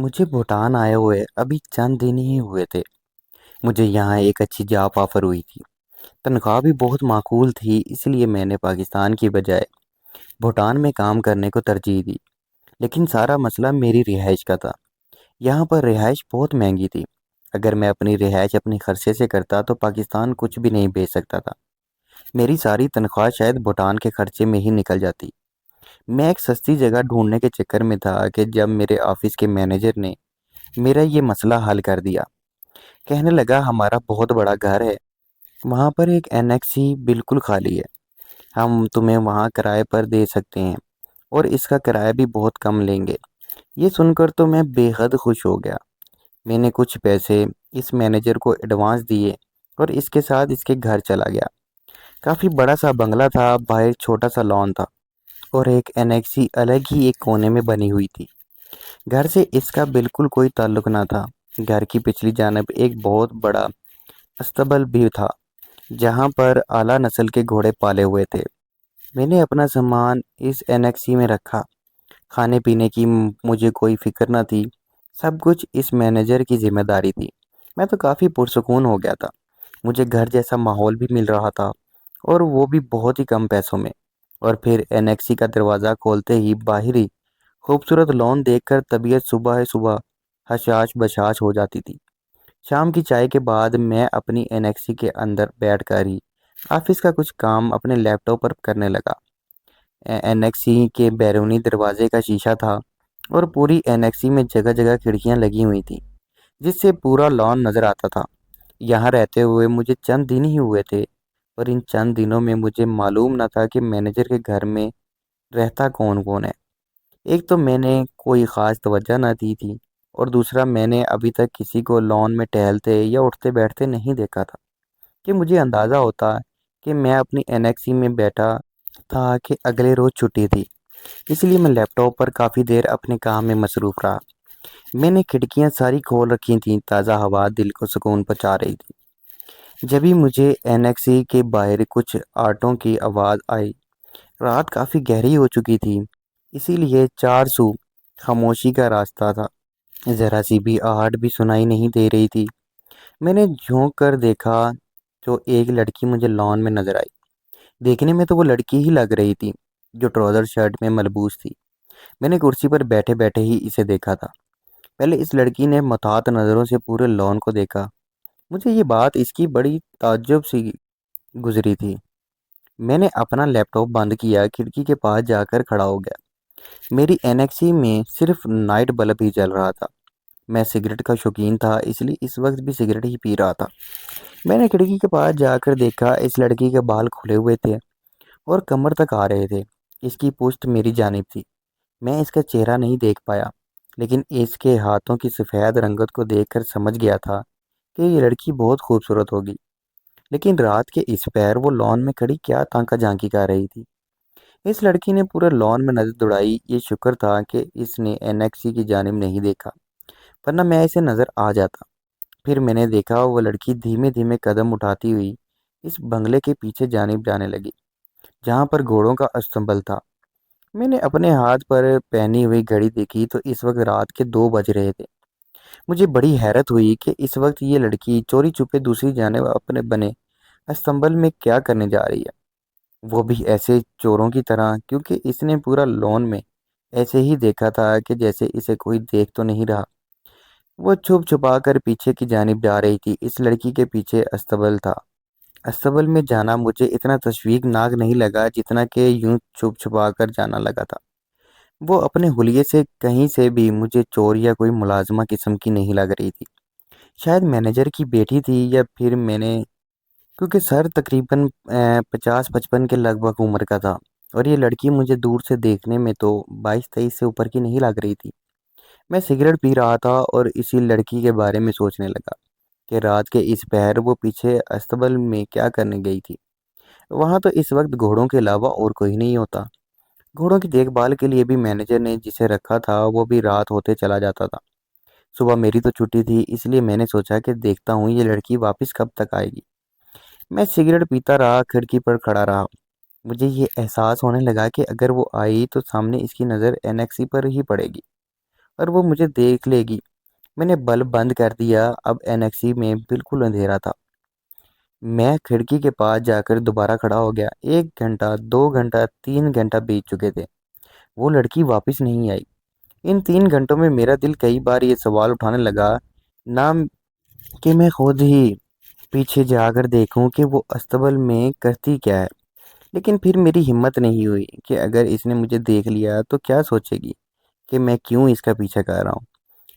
مجھے بھوٹان آئے ہوئے ابھی چند دن ہی ہوئے تھے۔ مجھے یہاں ایک اچھی جاب آفر ہوئی تھی۔ تنخواہ بھی بہت معقول تھی، اس لیے میں نے پاکستان کی بجائے بھوٹان میں کام کرنے کو ترجیح دی۔ لیکن سارا مسئلہ میری رہائش کا تھا۔ یہاں پر رہائش بہت مہنگی تھی۔ اگر میں اپنی رہائش اپنے خرچے سے کرتا تو پاکستان کچھ بھی نہیں بھیج سکتا تھا۔ میری ساری تنخواہ شاید بھوٹان کے خرچے میں ہی نکل جاتی۔ میں ایک سستی جگہ ڈھونڈنے کے چکر میں تھا کہ جب میرے آفس کے مینیجر نے میرا یہ مسئلہ حل کر دیا۔ کہنے لگا، ہمارا بہت بڑا گھر ہے، وہاں پر ایک انیکسی بالکل خالی ہے، ہم تمہیں وہاں کرائے پر دے سکتے ہیں اور اس کا کرایہ بھی بہت کم لیں گے۔ یہ سن کر تو میں بے حد خوش ہو گیا۔ میں نے کچھ پیسے اس مینیجر کو ایڈوانس دیے اور اس کے ساتھ اس کے گھر چلا گیا۔ کافی بڑا سا بنگلہ تھا، باہر چھوٹا سا لان تھا اور ایک انیکسی الگ ہی ایک کونے میں بنی ہوئی تھی۔ گھر سے اس کا بالکل کوئی تعلق نہ تھا۔ گھر کی پچھلی جانب ایک بہت بڑا استبل بھی تھا جہاں پر اعلیٰ نسل کے گھوڑے پالے ہوئے تھے۔ میں نے اپنا سامان اس انیکسی میں رکھا۔ کھانے پینے کی مجھے کوئی فکر نہ تھی، سب کچھ اس مینیجر کی ذمہ داری تھی۔ میں تو کافی پرسکون ہو گیا تھا۔ مجھے گھر جیسا ماحول بھی مل رہا تھا اور وہ بھی بہت ہی کم پیسوں میں۔ اور پھر انیکسی کا دروازہ کھولتے ہی باہری خوبصورت لان دیکھ کر طبیعت صبح صبح حشاش بشاش ہو جاتی تھی۔ شام کی چائے کے بعد میں اپنی انیکسی کے اندر بیٹھ کر ہی آفس کا کچھ کام اپنے لیپ ٹاپ پر کرنے لگا۔ انیکسی کے بیرونی دروازے کا شیشہ تھا اور پوری انیکسی میں جگہ جگہ کھڑکیاں لگی ہوئی تھیں جس سے پورا لان نظر آتا تھا۔ یہاں رہتے ہوئے مجھے چند دن ہی ہوئے تھے اور ان چند دنوں میں مجھے معلوم نہ تھا کہ مینیجر کے گھر میں رہتا کون کون ہے۔ ایک تو میں نے کوئی خاص توجہ نہ دی تھی اور دوسرا میں نے ابھی تک کسی کو لان میں ٹہلتے یا اٹھتے بیٹھتے نہیں دیکھا تھا کہ مجھے اندازہ ہوتا کہ میں اپنی انیکسی میں بیٹھا تھا کہ اگلے روز چھٹی تھی۔ اس لیے میں لیپ ٹاپ پر کافی دیر اپنے کام میں مصروف رہا۔ میں نے کھڑکیاں ساری کھول رکھی تھیں، تازہ ہوا دل کو سکون پہنچا رہی تھی۔ جبھی مجھے انیکسی کے باہر کچھ آٹوں کی آواز آئی۔ رات کافی گہری ہو چکی تھی، اسی لیے چار سو خاموشی کا راستہ تھا۔ ذرا سی بھی آہٹ بھی سنائی نہیں دے رہی تھی۔ میں نے جھونک کر دیکھا تو ایک لڑکی مجھے لان میں نظر آئی۔ دیکھنے میں تو وہ لڑکی ہی لگ رہی تھی جو ٹراؤزر شرٹ میں ملبوس تھی۔ میں نے کرسی پر بیٹھے بیٹھے ہی اسے دیکھا تھا۔ پہلے اس لڑکی نے محتاط نظروں سے پورے لان کو دیکھا۔ مجھے یہ بات اس کی بڑی تعجب سی گزری تھی۔ میں نے اپنا لیپ ٹاپ بند کیا، کھڑکی کے پاس جا کر کھڑا ہو گیا۔ میری انیکسی میں صرف نائٹ بلب ہی جل رہا تھا۔ میں سگریٹ کا شوقین تھا، اس لیے اس وقت بھی سگریٹ ہی پی رہا تھا۔ میں نے کھڑکی کے پاس جا کر دیکھا، اس لڑکی کے بال کھلے ہوئے تھے اور کمر تک آ رہے تھے۔ اس کی پشت میری جانب تھی۔ میں اس کا چہرہ نہیں دیکھ پایا، لیکن اس کے ہاتھوں کی سفید رنگت کو دیکھ کر سمجھ گیا تھا کہ یہ لڑکی بہت خوبصورت ہوگی۔ لیکن رات کے اس پہر وہ لان میں کھڑی کیا تانکا جھانکی کر رہی تھی؟ اس لڑکی نے پورے لان میں نظر دوڑائی۔ یہ شکر تھا کہ اس نے انیکسی کی جانب نہیں دیکھا، ورنہ میں اسے نظر آ جاتا۔ پھر میں نے دیکھا وہ لڑکی دھیمے دھیمے قدم اٹھاتی ہوئی اس بنگلے کے پیچھے جانب جانے لگی جہاں پر گھوڑوں کا استبل تھا۔ میں نے اپنے ہاتھ پر پہنی ہوئی گھڑی دیکھی تو اس وقت رات کے 2 بج رہے تھے۔ مجھے بڑی حیرت ہوئی کہ اس وقت یہ لڑکی چوری چھپے دوسری جانب اپنے بنے استبل میں کیا کرنے جا رہی ہے، وہ بھی ایسے چوروں کی طرح، کیونکہ اس نے پورا لان میں ایسے ہی دیکھا تھا کہ جیسے اسے کوئی دیکھ تو نہیں رہا۔ وہ چھپ چھپا کر پیچھے کی جانب جا رہی تھی۔ اس لڑکی کے پیچھے استبل تھا۔ استبل میں جانا مجھے اتنا تشویقناک نہیں لگا جتنا کہ یوں چھپ چھپا کر جانا لگا تھا۔ وہ اپنے حلیے سے کہیں سے بھی مجھے چور یا کوئی ملازمہ قسم کی نہیں لگ رہی تھی۔ شاید مینیجر کی بیٹی تھی یا پھر میں نے، کیونکہ سر تقریباً 50-55 کے لگ بھگ عمر کا تھا اور یہ لڑکی مجھے دور سے دیکھنے میں تو 22-23 سے اوپر کی نہیں لگ رہی تھی۔ میں سگریٹ پی رہا تھا اور اسی لڑکی کے بارے میں سوچنے لگا کہ رات کے اس پہر وہ پیچھے استبل میں کیا کرنے گئی تھی۔ وہاں تو اس وقت گھوڑوں کے علاوہ اور کوئی نہیں ہوتا۔ گھوڑوں کی دیکھ بھال کے لیے بھی مینیجر نے جسے رکھا تھا وہ بھی رات ہوتے چلا جاتا تھا۔ صبح میری تو چھٹی تھی، اس لیے میں نے سوچا کہ دیکھتا ہوں یہ لڑکی واپس کب تک آئے گی۔ میں سگریٹ پیتا رہا، کھڑکی پر کھڑا رہا۔ مجھے یہ احساس ہونے لگا کہ اگر وہ آئی تو سامنے اس کی نظر انیکسی پر ہی پڑے گی اور وہ مجھے دیکھ لے گی۔ میں نے بلب بند کر دیا۔ اب اینیکسی میں بالکل اندھیرا تھا۔ میں کھڑکی کے پاس جا کر دوبارہ کھڑا ہو گیا۔ 1 گھنٹہ، 2 گھنٹہ، 3 گھنٹہ بیت چکے تھے۔ وہ لڑکی واپس نہیں آئی۔ ان 3 گھنٹوں میں میرا دل کئی بار یہ سوال اٹھانے لگا، نہ کہ میں خود ہی پیچھے جا کر دیکھوں کہ وہ استقبل میں کرتی کیا ہے، لیکن پھر میری ہمت نہیں ہوئی کہ اگر اس نے مجھے دیکھ لیا تو کیا سوچے گی کہ میں کیوں اس کا پیچھا کر رہا ہوں۔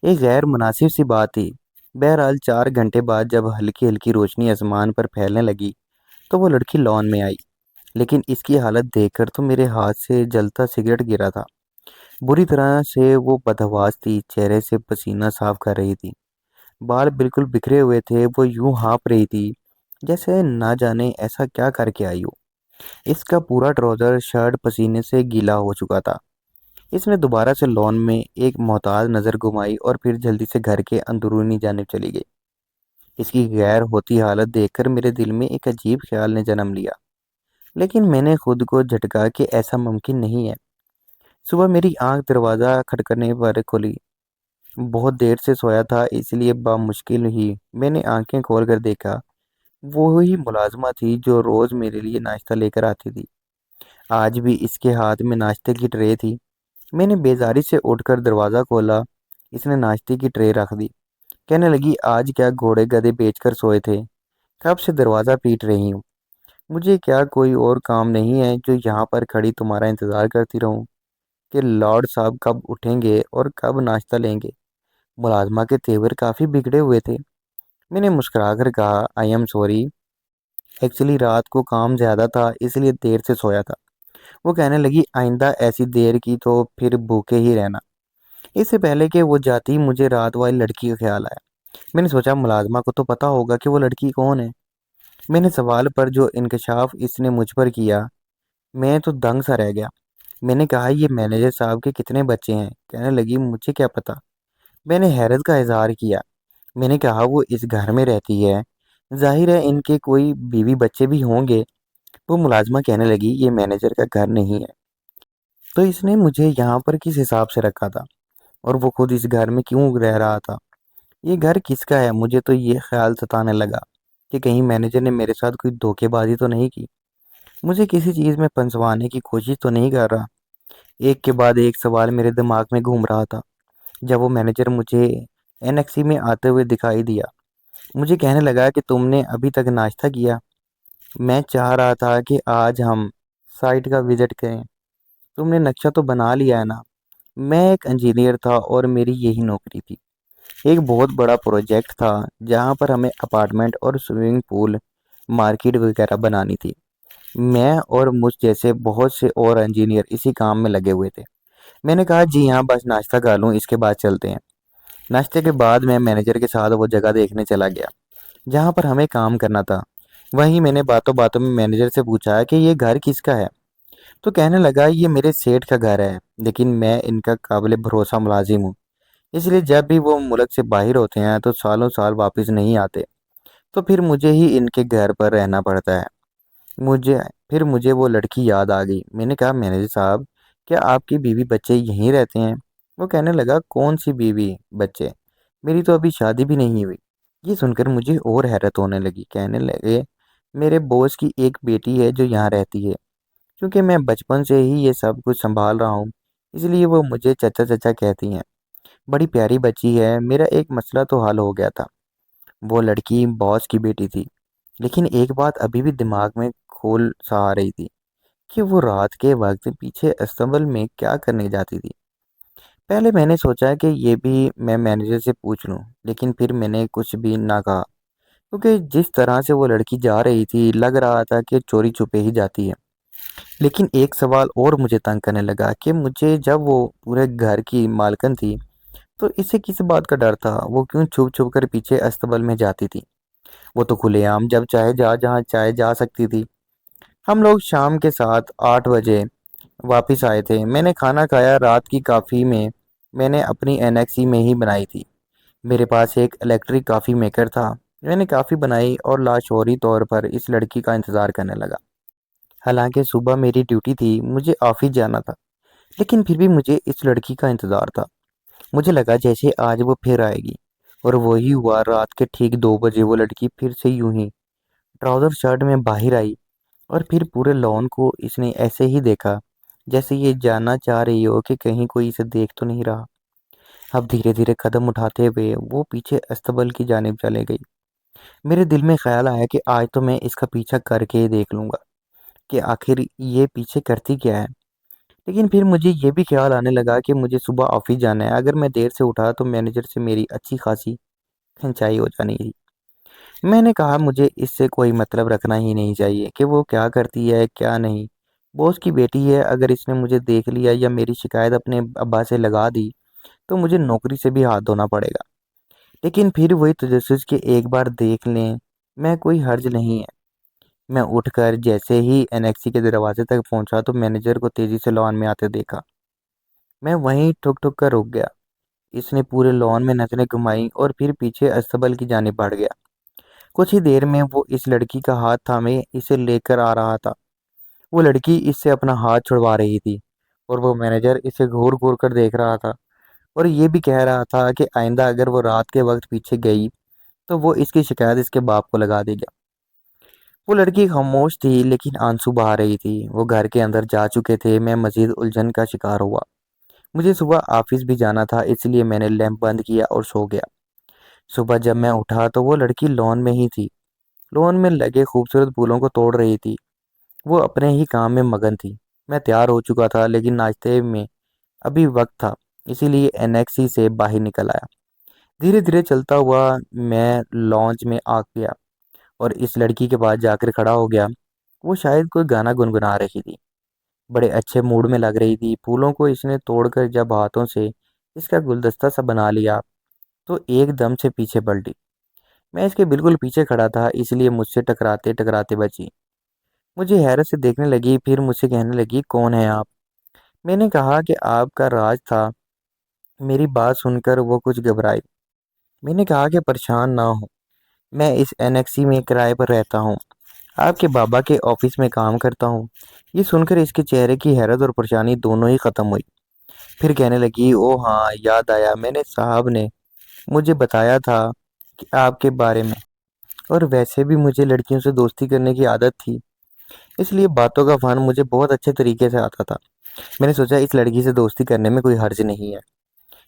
ایک غیر مناسب سی بات تھی۔ بہرحال 4 گھنٹے بعد جب ہلکی ہلکی روشنی آسمان پر پھیلنے لگی تو وہ لڑکی لان میں آئی، لیکن اس کی حالت دیکھ کر تو میرے ہاتھ سے جلتا سگریٹ گرا تھا۔ بری طرح سے وہ بدحواس تھی، چہرے سے پسینہ صاف کر رہی تھی، بال بالکل بکھرے ہوئے تھے، وہ یوں ہانپ رہی تھی جیسے نہ جانے ایسا کیا کر کے آئی ہو۔ اس کا پورا ٹراؤزر شرٹ پسینے سے گیلا ہو چکا تھا۔ اس نے دوبارہ سے لان میں ایک محتاط نظر گھمائی اور پھر جلدی سے گھر کے اندرونی جانب چلی گئی۔ اس کی غیر ہوتی حالت دیکھ کر میرے دل میں ایک عجیب خیال نے جنم لیا، لیکن میں نے خود کو جھٹکا کہ ایسا ممکن نہیں ہے۔ صبح میری آنکھ دروازہ کھٹکنے پر کھلی۔ بہت دیر سے سویا تھا، اس لیے بامشکل ہی میں نے آنکھیں کھول کر دیکھا۔ وہی ملازمہ تھی جو روز میرے لیے ناشتہ لے کر آتی تھی۔ آج بھی اس کے ہاتھ میں ناشتے کی ٹرے تھی۔ میں نے بیزاری سے اٹھ کر دروازہ کھولا۔ اس نے ناشتے کی ٹرے رکھ دی۔ کہنے لگی، آج کیا گھوڑے گدھے بیچ کر سوئے تھے؟ کب سے دروازہ پیٹ رہی ہوں؟ مجھے کیا کوئی اور کام نہیں ہے جو یہاں پر کھڑی تمہارا انتظار کرتی رہوں کہ لارڈ صاحب کب اٹھیں گے اور کب ناشتہ لیں گے؟ ملازمہ کے تیور کافی بگڑے ہوئے تھے۔ میں نے مسکرا کر کہا، آئی ایم سوری، ایکچولی رات کو کام زیادہ تھا اس لیے دیر سے سویا تھا۔ وہ کہنے لگی، آئندہ ایسی دیر کی تو پھر بھوکے ہی رہنا۔ اس سے پہلے کہ وہ جاتی مجھے رات والی لڑکی کا خیال آیا۔ میں نے سوچا ملازمہ کو تو پتا ہوگا کہ وہ لڑکی کون ہے۔ میں نے سوال پر جو انکشاف اس نے مجھ پر کیا، میں تو دنگ سا رہ گیا۔ میں نے کہا، یہ مینیجر صاحب کے کتنے بچے ہیں؟ کہنے لگی، مجھے کیا پتا۔ میں نے حیرت کا اظہار کیا۔ میں نے کہا، وہ اس گھر میں رہتی ہے، ظاہر ہے ان کے کوئی بیوی بچے بھی ہوں گے۔ وہ ملازمہ کہنے لگی، یہ مینیجر کا گھر نہیں ہے تو اس نے مجھے یہاں پر کس حساب سے رکھا تھا، اور وہ خود اس گھر میں کیوں رہ رہا تھا؟ یہ گھر کس کا ہے؟ مجھے تو یہ خیال ستانے لگا کہ کہیں مینیجر نے میرے ساتھ کوئی دھوکے بازی تو نہیں کی، مجھے کسی چیز میں پھنسوانے کی کوشش تو نہیں کر رہا۔ ایک کے بعد ایک سوال میرے دماغ میں گھوم رہا تھا۔ جب وہ مینیجر مجھے اینیکسی میں آتے ہوئے دکھائی دیا، مجھے کہنے لگا کہ تم نے ابھی تک ناشتہ کیا؟ میں چاہ رہا تھا کہ آج ہم سائٹ کا وزٹ کریں۔ تم نے نقشہ تو بنا لیا ہے نا؟ میں ایک انجینئر تھا اور میری یہی نوکری تھی۔ ایک بہت بڑا پروجیکٹ تھا جہاں پر ہمیں اپارٹمنٹ اور سوئمنگ پول، مارکیٹ وغیرہ بنانی تھی۔ میں اور مجھ جیسے بہت سے اور انجینئر اسی کام میں لگے ہوئے تھے۔ میں نے کہا، جی ہاں، بس ناشتہ کر لوں، اس کے بعد چلتے ہیں۔ ناشتے کے بعد میں مینیجر کے ساتھ وہ جگہ دیکھنے چلا گیا جہاں پر ہمیں کام کرنا تھا۔ وہیں میں نے باتوں باتوں میں مینیجر سے پوچھا کہ یہ گھر کس کا ہے؟ تو کہنے لگا، یہ میرے سیٹ کا گھر ہے، لیکن میں ان کا قابل بھروسہ ملازم ہوں، اس لیے جب بھی وہ ملک سے باہر ہوتے ہیں تو سالوں سال واپس نہیں آتے، تو پھر مجھے ہی ان کے گھر پر رہنا پڑتا ہے۔ مجھے وہ لڑکی یاد آ گئی۔ میں نے کہا، مینیجر صاحب، کیا آپ کی بیوی بچے یہیں رہتے ہیں؟ وہ کہنے لگا، کون سی بیوی بچے؟ میری تو ابھی شادی بھی نہیں ہوئی۔ یہ سن کر مجھے اور حیرت ہونے لگی۔ کہنے لگے، میرے بوس کی ایک بیٹی ہے جو یہاں رہتی ہے۔ کیونکہ میں بچپن سے ہی یہ سب کچھ سنبھال رہا ہوں، اس لیے وہ مجھے چچا چچا کہتی ہیں۔ بڑی پیاری بچی ہے۔ میرا ایک مسئلہ تو حل ہو گیا تھا۔ وہ لڑکی باس کی بیٹی تھی، لیکن ایک بات ابھی بھی دماغ میں کھول سا آ رہی تھی کہ وہ رات کے وقت پیچھے استقبل میں کیا کرنے جاتی تھی۔ پہلے میں نے سوچا کہ یہ بھی میں مینیجر سے پوچھ لوں، لیکن پھر میں نے کچھ بھی نہ کہا، کیونکہ جس طرح سے وہ لڑکی جا رہی تھی لگ رہا تھا کہ چوری چھپے ہی جاتی ہے۔ لیکن ایک سوال اور مجھے تنگ کرنے لگا کہ مجھے جب وہ پورے گھر کی مالکن تھی تو اسے کس بات کا ڈر تھا؟ وہ کیوں چھپ چھپ کر پیچھے استقبل میں جاتی تھی؟ وہ تو کھلے عام جب چاہے جہاں چاہے جا سکتی تھی۔ ہم لوگ شام کے 7-8 بجے واپس آئے تھے۔ میں نے کھانا کھایا۔ رات کی کافی میں نے اپنی اینیکسی میں ہی بنائی تھی۔ میرے پاس ایک الیکٹرک کافی میکر تھا۔ میں نے کافی بنائی اور لاشعوری طور پر اس لڑکی کا انتظار کرنے لگا۔ حالانکہ صبح میری ڈیوٹی تھی، مجھے آفس جانا تھا، لیکن پھر بھی مجھے اس لڑکی کا انتظار تھا۔ مجھے لگا جیسے آج وہ پھر آئے گی، اور وہی ہوا۔ رات کے ٹھیک 2 بجے وہ لڑکی پھر سے یوں ہی ٹراؤزر شرٹ میں باہر آئی، اور پھر پورے لان کو اس نے ایسے ہی دیکھا جیسے یہ جاننا چاہ رہی ہو کہ کہیں کوئی اسے دیکھ تو نہیں رہا۔ اب دھیرے دھیرے قدم اٹھاتے ہوئے وہ پیچھے استبل کی جانب چلے گئی۔ میرے دل میں خیال آیا کہ آج تو میں اس کا پیچھا کر کے ہی دیکھ لوں گا کہ آخر یہ پیچھے کرتی کیا ہے۔ لیکن پھر مجھے یہ بھی خیال آنے لگا کہ مجھے صبح آفس جانا ہے، اگر میں دیر سے اٹھا تو مینیجر سے میری اچھی خاصی کھنچائی ہو جانی تھی۔ میں نے کہا مجھے اس سے کوئی مطلب رکھنا ہی نہیں چاہیے کہ وہ کیا کرتی ہے کیا نہیں۔ باس کی بیٹی ہے، اگر اس نے مجھے دیکھ لیا یا میری شکایت اپنے ابا سے لگا دی تو مجھے نوکری سے بھی ہاتھ دھونا پڑے گا۔ لیکن پھر وہی تجسس کہ ایک بار دیکھ لیں میں کوئی حرج نہیں ہے۔ میں اٹھ کر جیسے ہی انیکسی کے دروازے تک پہنچا تو مینیجر کو تیزی سے لان میں آتے دیکھا۔ میں وہیں ٹھک ٹھک کر رک گیا۔ اس نے پورے لان میں نظریں گھمائی اور پھر پیچھے استبل کی جانب بڑھ گیا۔ کچھ ہی دیر میں وہ اس لڑکی کا ہاتھ تھامے اسے لے کر آ رہا تھا۔ وہ لڑکی اس سے اپنا ہاتھ چھڑوا رہی تھی، اور وہ مینیجر اسے گھور گھور کر دیکھ رہا تھا، اور یہ بھی کہہ رہا تھا کہ آئندہ اگر وہ رات کے وقت پیچھے گئی تو وہ اس کی شکایت اس کے باپ کو لگا دے گا۔ وہ لڑکی خاموش تھی لیکن آنسو بہا رہی تھی۔ وہ گھر کے اندر جا چکے تھے۔ میں مزید الجھن کا شکار ہوا۔ مجھے صبح آفس بھی جانا تھا، اس لیے میں نے لیمپ بند کیا اور سو گیا۔ صبح جب میں اٹھا تو وہ لڑکی لان میں ہی تھی، لان میں لگے خوبصورت پھولوں کو توڑ رہی تھی۔ وہ اپنے ہی کام میں مگن تھی۔ میں تیار ہو چکا تھا لیکن ناشتے میں ابھی وقت تھا، اسی لیے انیکسی سے باہر نکل آیا۔ دھیرے دھیرے چلتا ہوا میں لانچ میں آ گیا اور اس لڑکی کے پاس جا کر کھڑا ہو گیا۔ وہ شاید کوئی گانا گنگنا رہی تھی، بڑے اچھے موڈ میں لگ رہی تھی۔ پھولوں کو اس نے توڑ کر جب ہاتھوں سے اس کا گلدستہ سا بنا لیا تو ایک دم سے پیچھے پلٹی۔ میں اس کے بالکل پیچھے کھڑا تھا، اس لیے مجھ سے ٹکراتے ٹکراتے بچی۔ مجھے حیرت سے دیکھنے لگی، پھر مجھ سے کہنے لگی کون ہے آپ؟ میں نے کہا کہ آپ کا راز تھا۔ میری بات سن کر وہ کچھ گھبرائی۔ میں نے کہا کہ پریشان نہ ہو، میں اس انیکسی میں کرائے پر رہتا ہوں، آپ کے بابا کے آفس میں کام کرتا ہوں۔ یہ سن کر اس کے چہرے کی حیرت اور پریشانی دونوں ہی ختم ہوئی۔ پھر کہنے لگی او ہاں یاد آیا، میں نے صاحب نے مجھے بتایا تھا کہ آپ کے بارے میں، اور ویسے بھی مجھے لڑکیوں سے دوستی کرنے کی عادت تھی، اس لیے باتوں کا فن مجھے بہت اچھے طریقے سے آتا تھا۔ میں نے سوچا اس لڑکی سے دوستی کرنے میں کوئی حرج نہیں ہے،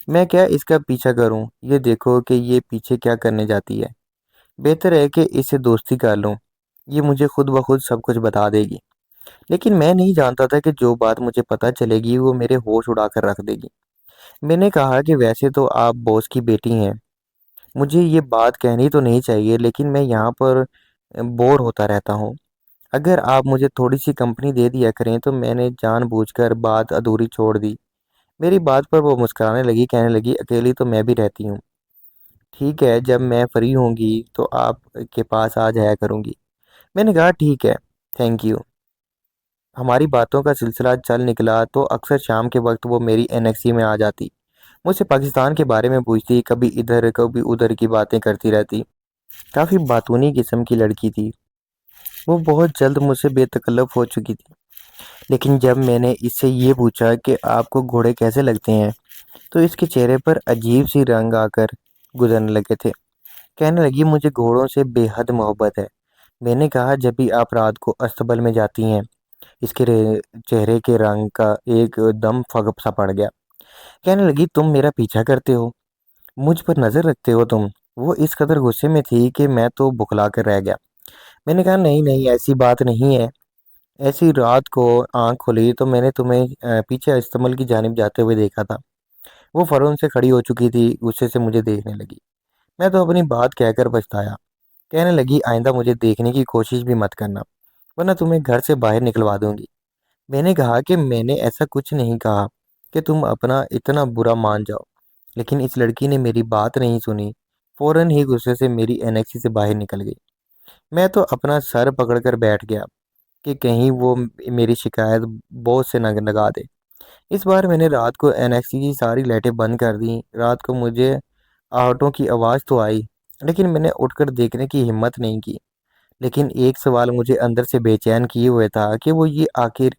میں کیا اس کا پیچھا کروں؟ یہ دیکھو کہ یہ پیچھے کیا کرنے جاتی ہے، بہتر ہے کہ اس سے دوستی کر لوں، یہ مجھے خود بخود سب کچھ بتا دے گی۔ لیکن میں نہیں جانتا تھا کہ جو بات مجھے پتہ چلے گی وہ میرے ہوش اڑا کر رکھ دے گی۔ میں نے کہا کہ ویسے تو آپ باس کی بیٹی ہیں، مجھے یہ بات کہنی تو نہیں چاہیے، لیکن میں یہاں پر بور ہوتا رہتا ہوں، اگر آپ مجھے تھوڑی سی کمپنی دے دیا کریں تو۔ میں نے جان بوجھ کر بات ادھوری چھوڑ دی۔ میری بات پر وہ مسکرانے لگی، کہنے لگی اکیلی تو میں بھی رہتی ہوں، ٹھیک ہے جب میں فری ہوں گی تو آپ کے پاس آ جایا کروں گی۔ میں نے کہا ٹھیک ہے، تھینک یو۔ ہماری باتوں کا سلسلہ چل نکلا تو اکثر شام کے وقت وہ میری انیکسی میں آ جاتی، مجھ سے پاکستان کے بارے میں پوچھتی، کبھی ادھر کبھی ادھر کی باتیں کرتی رہتی۔ کافی باتونی قسم کی لڑکی تھی۔ وہ بہت جلد مجھ سے بے تکلف ہو چکی تھی، لیکن جب میں نے اس سے یہ پوچھا کہ آپ کو گھوڑے کیسے لگتے ہیں تو اس کے چہرے پر عجیب سی رنگ آ کر گزرنے لگے تھے۔ کہنے لگی مجھے گھوڑوں سے بے حد محبت ہے۔ میں نے کہا جب بھی آپ رات کو استبل میں جاتی ہیں؟ اس کے چہرے کے رنگ کا ایک دم فرق سا پڑ گیا۔ کہنے لگی تم میرا پیچھا کرتے ہو، مجھ پر نظر رکھتے ہو تم؟ وہ اس قدر غصے میں تھی کہ میں تو بکھلا کر رہ گیا۔ میں نے کہا نہیں نہیں ایسی بات نہیں ہے، ایسی رات کو آنکھ کھلی تو میں نے تمہیں پیچھے استعمال کی جانب جاتے ہوئے دیکھا تھا۔ وہ فوراً سے کھڑی ہو چکی تھی، غصے سے مجھے دیکھنے لگی۔ میں تو اپنی بات کہہ کر پچھتایا۔ کہنے لگی آئندہ مجھے دیکھنے کی کوشش بھی مت کرنا، ورنہ تمہیں گھر سے باہر نکلوا دوں گی۔ میں نے کہا کہ میں نے ایسا کچھ نہیں کہا کہ تم اپنا اتنا برا مان جاؤ، لیکن اس لڑکی نے میری بات نہیں سنی، فوراً ہی غصے سے میری انیکسی سے باہر نکل گئی۔ میں تو اپنا سر پکڑ کر بیٹھ گیا کہ کہیں وہ میری شکایت بہت سے نہ لگا دے۔ اس بار میں نے رات کو انیکسی کی ساری لائٹیں بند کر دیں۔ رات کو مجھے آہٹوں کی آواز تو آئی، لیکن میں نے اٹھ کر دیکھنے کی ہمت نہیں کی۔ لیکن ایک سوال مجھے اندر سے بے چین کیے ہوئے تھا کہ وہ یہ آخر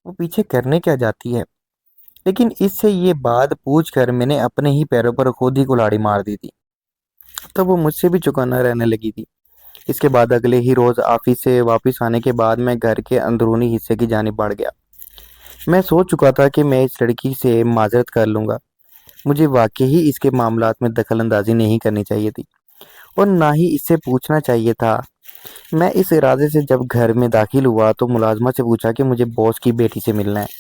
وہ پیچھے کرنے کیا جاتی ہے؟ لیکن اس سے یہ بات پوچھ کر میں نے اپنے ہی پیروں پر خود ہی کلاڑی مار دی تھی، تب وہ مجھ سے بھی چکانا رہنے لگی تھی۔ اس کے بعد اگلے ہی روز آفس سے واپس آنے کے بعد میں گھر کے اندرونی حصے کی جانب بڑھ گیا۔ میں سوچ چکا تھا کہ میں اس لڑکی سے معذرت کر لوں گا، مجھے واقعی اس کے معاملات میں دخل اندازی نہیں کرنی چاہیے تھی اور نہ ہی اس سے پوچھنا چاہیے تھا۔ میں اس ارادے سے جب گھر میں داخل ہوا تو ملازمہ سے پوچھا کہ مجھے باس کی بیٹی سے ملنا ہے،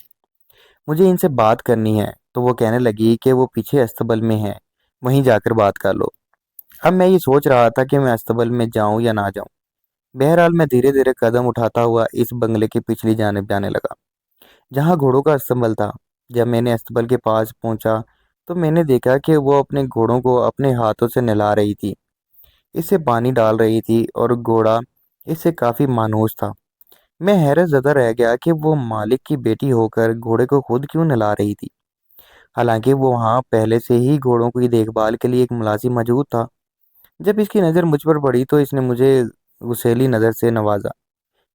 مجھے ان سے بات کرنی ہے، تو وہ کہنے لگی کہ وہ پیچھے استبل میں ہے، وہیں جا کر بات کر لو۔ اب میں یہ سوچ رہا تھا کہ میں استبل میں جاؤں یا نہ جاؤں۔ بہرحال میں دھیرے دھیرے قدم اٹھاتا ہوا اس بنگلے کی پچھلی جانب جانے لگا جہاں گھوڑوں کا استبل تھا۔ جب میں نے استبل کے پاس پہنچا تو میں نے دیکھا کہ وہ اپنے گھوڑوں کو اپنے ہاتھوں سے نہلا رہی تھی، اس سے پانی ڈال رہی تھی اور گھوڑا اس سے کافی مانوس تھا۔ میں حیرت زدہ رہ گیا کہ وہ مالک کی بیٹی ہو کر گھوڑے کو خود کیوں نہلا رہی تھی، حالانکہ وہ وہاں پہلے سے ہی گھوڑوں کی دیکھ بھال کے لیے ایک ملازم موجود تھا۔ جب اس کی نظر مجھ پر پڑی تو اس نے مجھے غسیلی نظر سے نوازا۔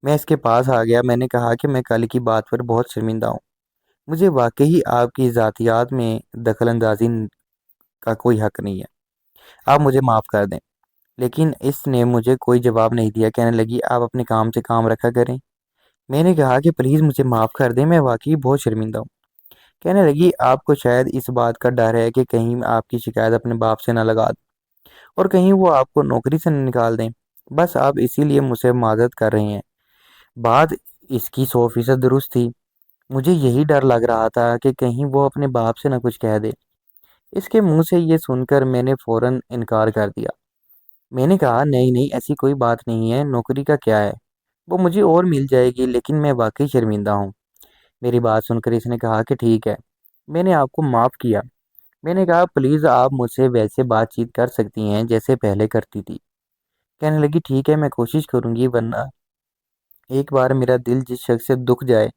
میں اس کے پاس آ گیا، میں نے کہا کہ میں کل کی بات پر بہت شرمندہ ہوں، مجھے واقعی آپ کی ذاتیات میں دخل اندازی کا کوئی حق نہیں ہے، آپ مجھے معاف کر دیں۔ لیکن اس نے مجھے کوئی جواب نہیں دیا، کہنے لگی آپ اپنے کام سے کام رکھا کریں۔ میں نے کہا کہ پلیز مجھے معاف کر دیں، میں واقعی بہت شرمندہ ہوں۔ کہنے لگی آپ کو شاید اس بات کا ڈر ہے کہ کہیں آپ کی شکایت اپنے باپ سے نہ لگا دیں اور کہیں وہ آپ کو نوکری سے نہ نکال دیں، بس آپ اسی لیے مجھ سے معذرت کر رہے ہیں۔ بات اس کی 100% درست تھی، مجھے یہی ڈر لگ رہا تھا کہ کہیں وہ اپنے باپ سے نہ کچھ کہہ دے۔ اس کے منہ سے یہ سن کر میں نے فوراً انکار کر دیا۔ میں نے کہا نہیں نہیں، ایسی کوئی بات نہیں ہے، نوکری کا کیا ہے، وہ مجھے اور مل جائے گی، لیکن میں واقعی شرمندہ ہوں۔ میری بات سن کر اس نے کہا کہ ٹھیک ہے، میں نے آپ کو معاف کیا۔ میں نے کہا پلیز آپ مجھ سے ویسے بات چیت کر سکتی ہیں جیسے پہلے کرتی تھی۔ کہنے لگی ٹھیک ہے، میں کوشش کروں گی، ورنہ ایک بار میرا دل جس شخص سے دکھ جائے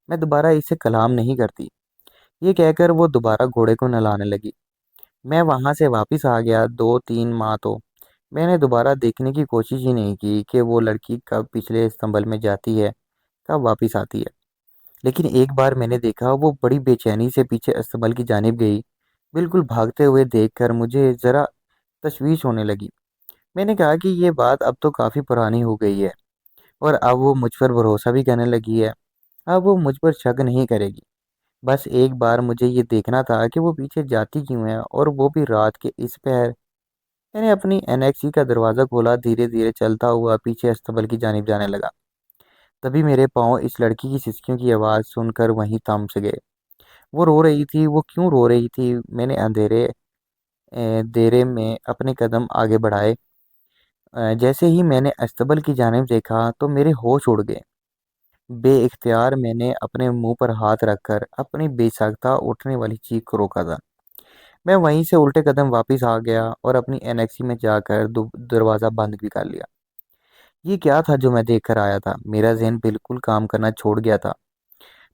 میں دوبارہ اسے کلام نہیں کرتی۔ یہ کہہ کر وہ دوبارہ گھوڑے کو نہلانے لگی۔ میں وہاں سے واپس آ گیا 2-3 ماہ تو میں نے دوبارہ دیکھنے کی کوشش ہی نہیں کی کہ وہ لڑکی کب پچھلے استنبل میں جاتی ہے، کب واپس آتی ہے۔ لیکن ایک بار میں نے دیکھا وہ بڑی بے چینی سے پیچھے استنبل کی جانب گئی، بالکل بھاگتے ہوئے دیکھ کر مجھے ذرا تشویش ہونے لگی۔ میں نے کہا کہ یہ بات اب تو کافی پرانی ہو گئی ہے اور اب وہ مجھ پر بھروسہ بھی کرنے لگی ہے، اب وہ مجھ پر شک نہیں کرے گی۔ بس ایک بار مجھے یہ دیکھنا تھا کہ وہ پیچھے جاتی کیوں ہے، اور وہ بھی رات کے اس پہر۔ میں نے اپنی NXE کا دروازہ کھولا، دھیرے دھیرے چلتا ہوا پیچھے استبل کی جانب جانے لگا۔ تبھی میرے پاؤں اس لڑکی کی سسکیوں کی آواز سن کر وہیں تھم سے گئے۔ وہ رو رہی تھی، وہ کیوں رو رہی تھی؟ میں نے دیرے میں اپنے قدم آگے بڑھائے۔ جیسے ہی میں نے استبل کی جانب دیکھا تو میرے ہوش اڑ گئے۔ بے اختیار میں نے اپنے منہ پر ہاتھ رکھ کر اپنی بے ساختہ اٹھنے والی چیخ کو روکا تھا۔ میں وہیں سے الٹے قدم واپس آ گیا اور اپنی NXE میں جا کر دروازہ بند بھی کر لیا۔ یہ کیا تھا جو میں دیکھ کر آیا تھا؟ میرا ذہن بالکل کام کرنا چھوڑ گیا تھا۔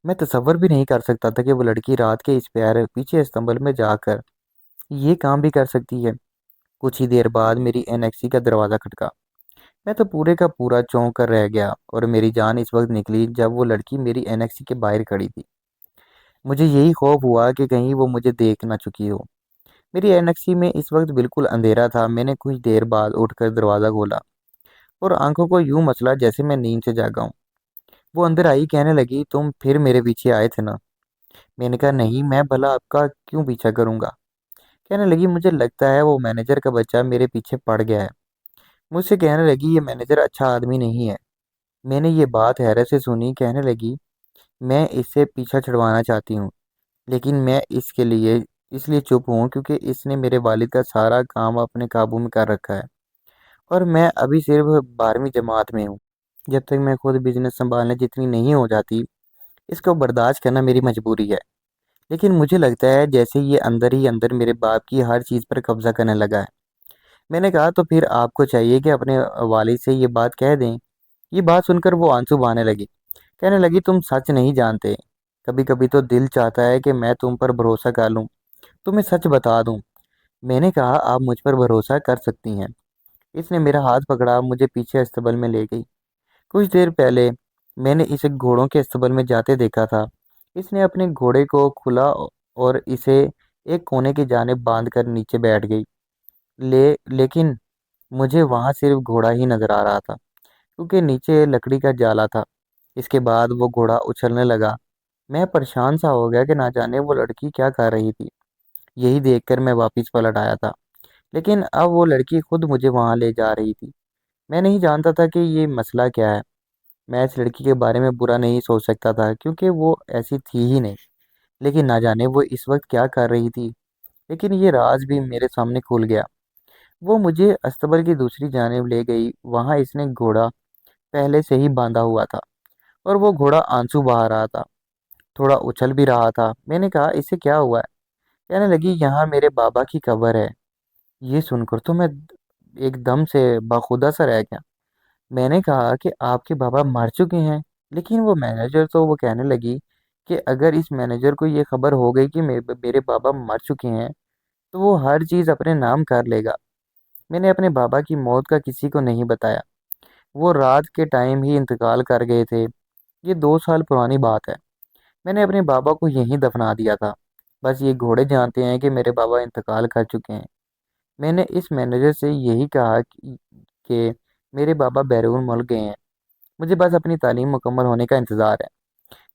میں تصور بھی نہیں کر سکتا تھا کہ وہ لڑکی رات کے اس پیر پیچھے استنبل میں جا کر یہ کام بھی کر سکتی ہے۔ کچھ ہی دیر بعد میری NXE کا دروازہ کھٹکا۔ میں تو پورے کا پورا چونک کر رہ گیا اور میری جان اس وقت نکلی جب وہ لڑکی میری NXE کے باہر کھڑی تھی۔ مجھے یہی خوف ہوا کہ کہیں وہ مجھے دیکھ نہ چکی ہو۔ میری NXE میں اس وقت بالکل اندھیرا تھا۔ میں نے کچھ دیر بعد اٹھ کر دروازہ کھولا اور آنکھوں کو یوں مچلا جیسے میں نیند سے جاگا ہوں۔ وہ اندر آئی، کہنے لگی تم پھر میرے پیچھے آئے تھے نا؟ میں نے کہا نہیں، میں بھلا آپ کا کیوں پیچھا کروں گا؟ کہنے لگی مجھے لگتا ہے وہ مینیجر کا بچہ میرے پیچھے پڑ گیا ہے۔ مجھ سے کہنے لگی یہ مینیجر اچھا آدمی نہیں ہے۔ میں نے یہ بات حیرت سے سنی۔ کہنے لگی میں اس سے پیچھا چھڑوانا چاہتی ہوں، لیکن میں اس لیے چپ ہوں کیونکہ اس نے میرے والد کا سارا کام اپنے قابو میں کر رکھا ہے اور میں ابھی صرف 12ویں جماعت میں ہوں۔ جب تک میں خود بزنس سنبھالنے جتنی نہیں ہو جاتی، اس کو برداشت کرنا میری مجبوری ہے۔ لیکن مجھے لگتا ہے جیسے یہ اندر ہی اندر میرے باپ کی ہر چیز پر قبضہ کرنے لگا ہے۔ میں نے کہا تو پھر آپ کو چاہیے کہ اپنے والد سے یہ بات کہہ دیں۔ یہ بات سن کر وہ آنسو بہانے لگی، کہنے لگی تم سچ نہیں جانتے، کبھی کبھی تو دل چاہتا ہے کہ میں تم پر بھروسہ کر لوں، تمہیں سچ بتا دوں۔ میں نے کہا آپ مجھ پر بھروسہ کر سکتی ہیں۔ اس نے میرا ہاتھ پکڑا، مجھے پیچھے استبل میں لے گئی۔ کچھ دیر پہلے میں نے اسے گھوڑوں کے استبل میں جاتے دیکھا تھا۔ اس نے اپنے گھوڑے کو کھلا اور اسے ایک کونے کی جانب باندھ کر نیچے بیٹھ گئی۔ لیکن مجھے وہاں صرف گھوڑا ہی نظر آ رہا تھا، کیونکہ نیچے لکڑی کا جالا تھا۔ اس کے بعد وہ گھوڑا اچھلنے لگا۔ میں پریشان سا ہو گیا کہ نہ جانے وہ لڑکی کیا کر رہی تھی۔ یہی دیکھ کر میں واپس پلٹ آیا تھا، لیکن اب وہ لڑکی خود مجھے وہاں لے جا رہی تھی۔ میں نہیں جانتا تھا کہ یہ مسئلہ کیا ہے۔ میں اس لڑکی کے بارے میں برا نہیں سوچ سکتا تھا کیونکہ وہ ایسی تھی ہی نہیں، لیکن نہ جانے وہ اس وقت کیا کر رہی تھی۔ لیکن یہ راز بھی میرے سامنے کھل گیا۔ وہ مجھے استبل کی دوسری جانب لے گئی۔ وہاں اس نے گھوڑا پہلے سے ہی باندھا ہوا تھا اور وہ گھوڑا آنسو بہا رہا تھا، تھوڑا اچھل بھی رہا تھا۔ میں نے کہا، اسے کیا ہوا ہے؟ کہنے لگی، یہاں میرے بابا کی قبر ہے۔ یہ سن کر تو میں ایک دم سے باخودہ سا رہ گیا۔ میں نے کہا کہ آپ کے بابا مر چکے ہیں؟ لیکن وہ مینیجر تو وہ کہنے لگی کہ اگر اس مینیجر کو یہ خبر ہو گئی کہ میرے بابا مر چکے ہیں تو وہ ہر چیز اپنے نام کر لے گا۔ میں نے اپنے بابا کی موت کا کسی کو نہیں بتایا۔ وہ رات کے ٹائم ہی انتقال کر گئے تھے۔ یہ 2 سال پرانی بات ہے۔ میں نے اپنے بابا کو یہیں دفنا دیا تھا۔ بس یہ گھوڑے جانتے ہیں کہ میرے بابا انتقال کر چکے ہیں۔ میں نے اس مینیجر سے یہی کہا کہ میرے بابا بیرون ملک گئے ہیں، مجھے بس اپنی تعلیم مکمل ہونے کا انتظار ہے،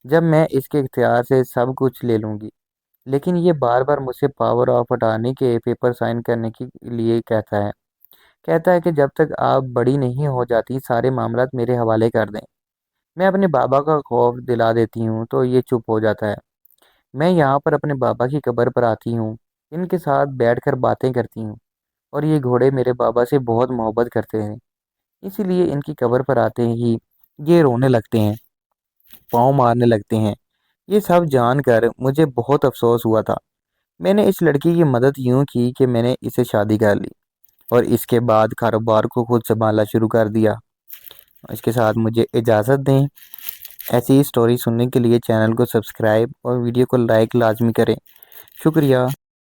جب میں اس کے اختیار سے سب کچھ لے لوں گی۔ لیکن یہ بار بار مجھ سے پاور آف اٹارنی کے پیپر سائن کرنے کے لیے کہتا ہے کہ جب تک آپ بڑی نہیں ہو جاتی سارے معاملات میرے حوالے کر دیں۔ میں اپنے بابا کا خوف دلا دیتی ہوں تو یہ چپ ہو جاتا ہے۔ میں یہاں پر اپنے بابا کی قبر پر آتی ہوں، ان کے ساتھ بیٹھ کر باتیں کرتی ہوں، اور یہ گھوڑے میرے بابا سے بہت محبت کرتے ہیں، اسی لیے ان کی قبر پر آتے ہی یہ رونے لگتے ہیں، پاؤں مارنے لگتے ہیں۔ یہ سب جان کر مجھے بہت افسوس ہوا تھا۔ میں نے اس لڑکی کی مدد یوں کی کہ میں نے اسے شادی کر لی اور اس کے بعد کاروبار کو خود سنبھالنا شروع کر دیا۔ اس کے ساتھ مجھے اجازت دیں۔ ایسی ہی سٹوری سننے کے لیے چینل کو سبسکرائب اور ویڈیو کو لائک لازمی کریں۔ شکریہ۔